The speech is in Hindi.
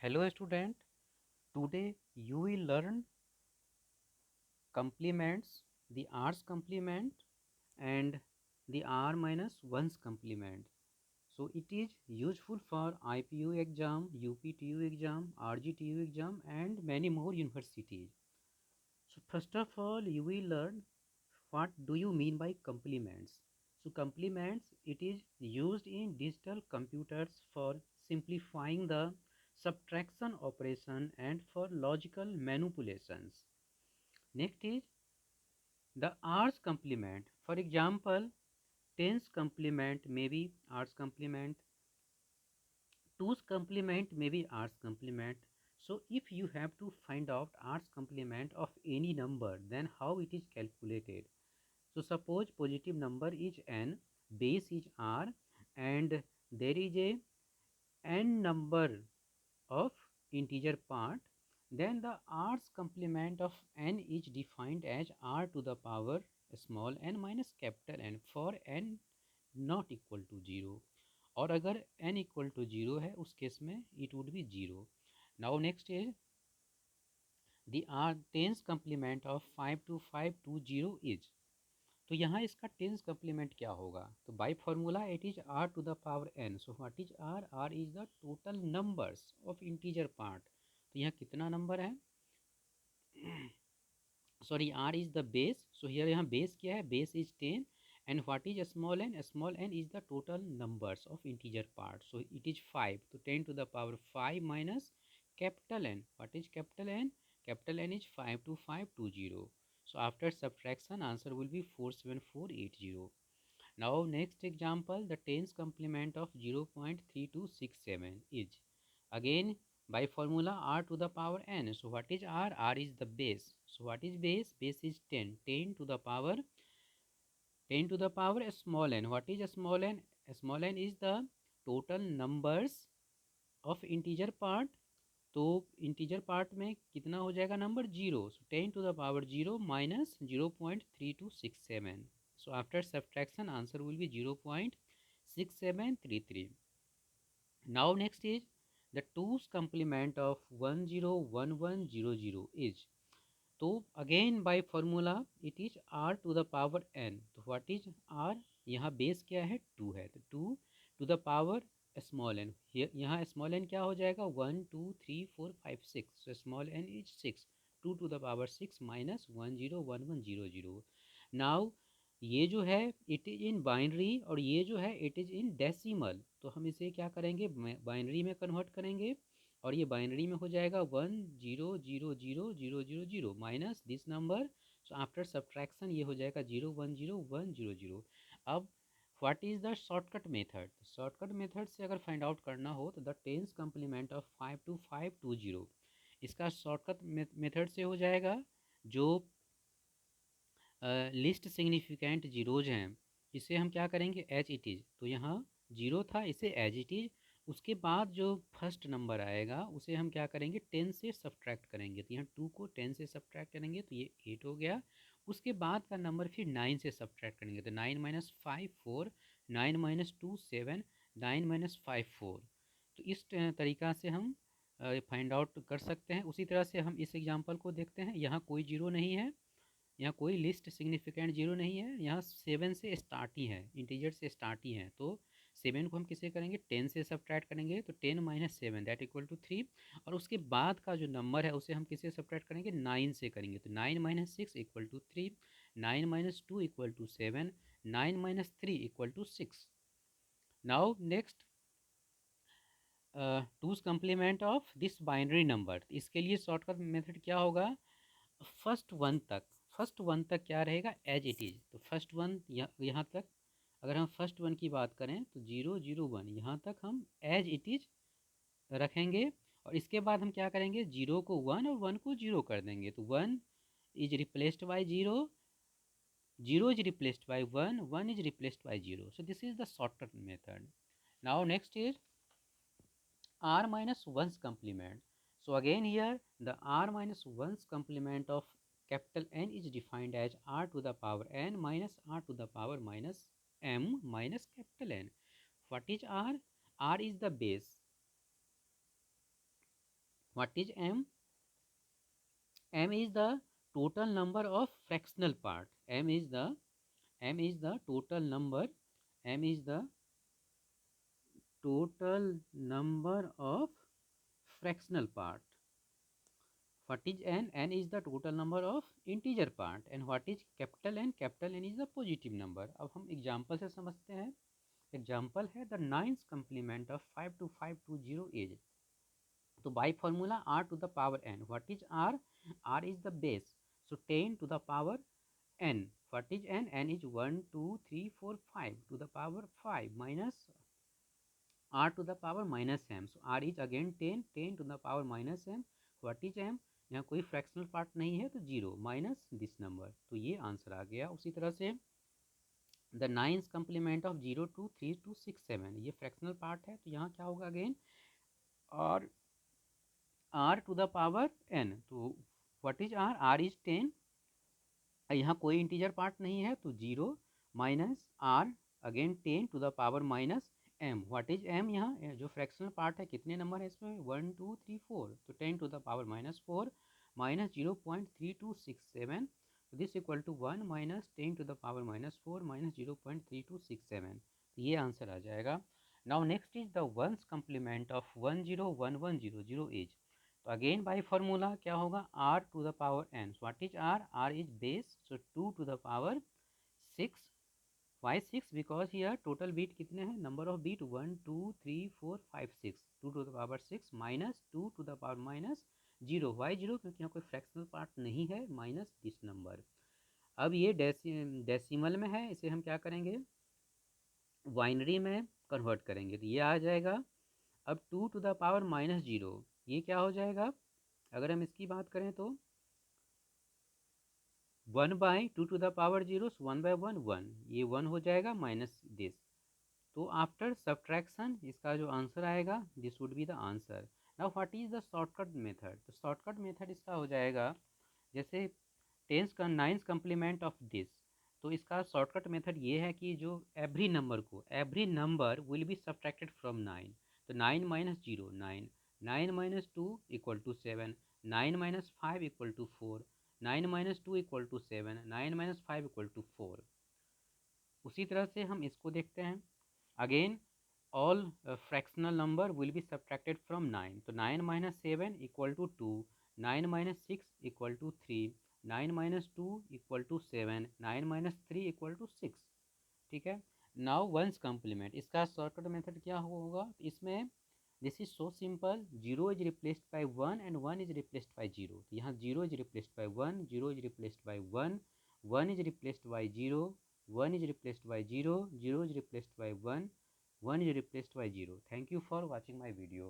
Hello student, today you will learn complements, the r's complement and the r minus 1's complement. So it is useful for IPU exam, UPTU exam, RGTU exam and many more universities. So first of all you will learn what do you mean by complements. So complements, it is used in digital computers for simplifying the subtraction operation and for logical manipulations. Next is the r's complement. For example, tens complement may be r's complement, two's complement may be r's complement. So if you have to find out r's complement of any number, then how it is calculated? So suppose positive number is n, base is r, and there is a n number of integer part, then the r's complement of n is defined as r to the power small n minus capital N for n not equal to 0, और अगर n equal to 0 है उस केस में it would be 0. Now next is the r tens complement of 52520 is. तो यहाँ इसका टेंस कम्प्लीमेंट क्या होगा? तो by formula it is R to the power N. So what is R? R is the total numbers of integer part. तो यहाँ कितना नंबर है? Sorry, R is the base. So here यहाँ बेस क्या है? Base is 10. And what is small N? Small N is the total numbers of integer part. So it is 5. तो 10 to the power 5 minus capital N. What is capital N? Capital N is 52520. So after subtraction, answer will be 47480. Now next example, the tens complement of 0.3267 is again by formula r to the power n. So what is r? R is the base. So what is base? Base is 10. 10 to the power small n. What is small n? Small n is the total numbers of integer part. तो इंटीजर पार्ट में कितना हो जाएगा number? 0. So 10 to the power 0 minus 0.3267. So after subtraction answer will be 0.6733. Now next is the two's complement of 101100 is. तो again by formula it is R to the power N. तो व्हाट इज आर? यहाँ बेस क्या है? 2 है. तो 2 to the power small N. यहाँ स्मॉल एन क्या हो जाएगा? 1 2 3 4 5 6. So small N is 6. 2 to the power 6 minus 101100. Now ये जो है इट इज़ इन बाइनरी और ये जो है इट इज़ इन डेसिमल. तो हम इसे क्या करेंगे? बाइनरी में कन्वर्ट करेंगे और ये बाइनरी में हो जाएगा 10000000 minus this number. So after subtraction ये हो जाएगा 010100. अब what is the shortcut method? Shortcut method से अगर फाइंड आउट करना हो तो द टेंस कम्प्लीमेंट ऑफ 52520, इसका शॉर्टकट मेथड से हो जाएगा. जो लिस्ट सिग्निफिकेंट जीरोज हैं इसे हम क्या करेंगे? As it is. तो यहाँ जीरो था, इसे एज इट इज़. उसके बाद जो फर्स्ट नंबर आएगा उसे हम क्या करेंगे? 10 से सब्ट्रैक्ट करेंगे. तो यहाँ 2 को 10 से सब्ट्रैक्ट करेंगे तो ये 8 हो गया. उसके बाद का नंबर फिर 9 से सब्ट्रैक्ट करेंगे तो 9 माइनस 5 4, 9 माइनस 2 7, 9 माइनस 5 4. तो इस तरीक़ा से हम फाइंड आउट कर सकते हैं. उसी तरह से हम इस एग्जांपल को देखते हैं. यहाँ कोई जीरो नहीं है, यहाँ कोई लिस्ट सिग्निफिकेंट जीरो नहीं है. यहाँ 7 से स्टार्ट ही है, इंटीजर से स्टार्ट ही है. तो 7 को हम किसे करेंगे? 10 से सब्ट्रैक्ट करेंगे. तो 10 माइनस 7 दैट इक्वल टू 3. और उसके बाद का जो नंबर है उसे हम किसे सब्ट्रैक्ट करेंगे? 9 से करेंगे. तो 9 minus 6 equal to 3, 9 minus 2 equal to 7, 9 minus 3 equal to 6. Now next two's complement of this binary number. इसके लिए शॉर्टकट मेथड क्या होगा? फर्स्ट वन तक क्या रहेगा? As it is. तो फर्स्ट वन यहाँ तक अगर हम फर्स्ट वन की बात करें तो 0 0 1 यहाँ तक हम एज इट इज़ रखेंगे. और इसके बाद हम क्या करेंगे? 0 को 1 और 1 को 0 कर देंगे. तो 1 is replaced by 0, 0 is replaced by 1, 1 is replaced by 0. So this is the shortcut method. Now next is r minus 1's complement. So again here the r minus 1's complement of capital N is defined as r to the power n minus r to the power minus m minus capital N. What is r? R is the base. What is m? M is the total number of fractional part. M is the total number. M is the total number of fractional part. What is n? N is the total number of integer part. And what is capital N? Capital N is the positive number. अब हम एग्जाम्पल से समझते हैं. एग्जाम्पल है the ninth complement of 52520 is. So by formula r to the power n. What is r? R is the base. So 10 to the power n. What is n? N is 1, 2, 3, 4, 5 to the power 5 minus r to the power minus m. So r is again 10, 10 to the power minus m. What is m? यहाँ कोई फ्रैक्शनल पार्ट नहीं है तो जीरो माइनस दिस नंबर. तो ये आंसर आ गया. उसी तरह से द नाइन्थ कम्प्लीमेंट ऑफ 0 2 3 2 6 7 ये फ्रैक्शनल पार्ट है. तो यहाँ क्या होगा again r to the power n. तो what is r? r is 10. यहाँ कोई इंटीजर पार्ट नहीं है तो zero minus r again 10 to the power minus m. What is m? यहाँ जो फ्रैक्शनल पार्ट है कितने नंबर है इसमें? 1 2 3 4. तो 10 to the power minus 4 minus 0.3267. This equal to 1 minus 10 to the power minus 4 minus 0.3267. तो ये आंसर आ जाएगा. Now next is the one's complement of 101100 is. तो अगेन बाय फार्मूला क्या होगा? r to the power n. What is r? r is base. So 2 to the power 6. Why 6? Because here total bit कितने हैं? Number of bit 1 2 3 4 5 6. 2 to the power 6 minus 2 to the power minus zero. Why zero? क्योंकि यहाँ कोई फ्रैक्शनल पार्ट नहीं है. Minus this number. अब ये डेसिमल में है. इसे हम क्या करेंगे? बाइनरी में कन्वर्ट करेंगे. तो ये आ जाएगा. अब 2 to the power minus zero ये क्या हो जाएगा? अगर हम इसकी बात करें तो 1 by 2 to the power zero. 1 by 1 1. ये 1 हो जाएगा माइनस दिस. तो आफ्टर सब्ट्रैक्शन इसका जो आंसर आएगा this would be the answer. Now what is the shortcut method? तो शॉर्टकट मेथड इसका हो जाएगा जैसे टेंस का नाइन्थ कम्प्लीमेंट ऑफ दिस. तो इसका शॉर्टकट मेथड ये है कि जो every number will be subtracted from 9. तो 9 minus zero 9. 9 minus 2 equal to 7. 9 minus 5 equal to 4. 9 minus 2 equal to 7. 9 minus 5 equal to 4. उसी तरह से हम इसको देखते हैं. Again all fractional number will be subtracted from 9. तो 9 minus 7 equal to 2. 9 minus 6 equal to 3. 9 minus 2 equal to 7. 9 minus 3 equal to 6. ठीक है. नाउ वंस कम्प्लीमेंट इसका शॉर्टकट मेथड क्या होगा? इसमें this is so simple. Zero is replaced by 1 and 1 is replaced by zero. तो यहाँ zero is replaced by 1. Zero is replaced by 1. 1 is replaced by zero. 1 is replaced by 0. 0 is replaced by 1. 1 is replaced by 0. Thank you for watching my video.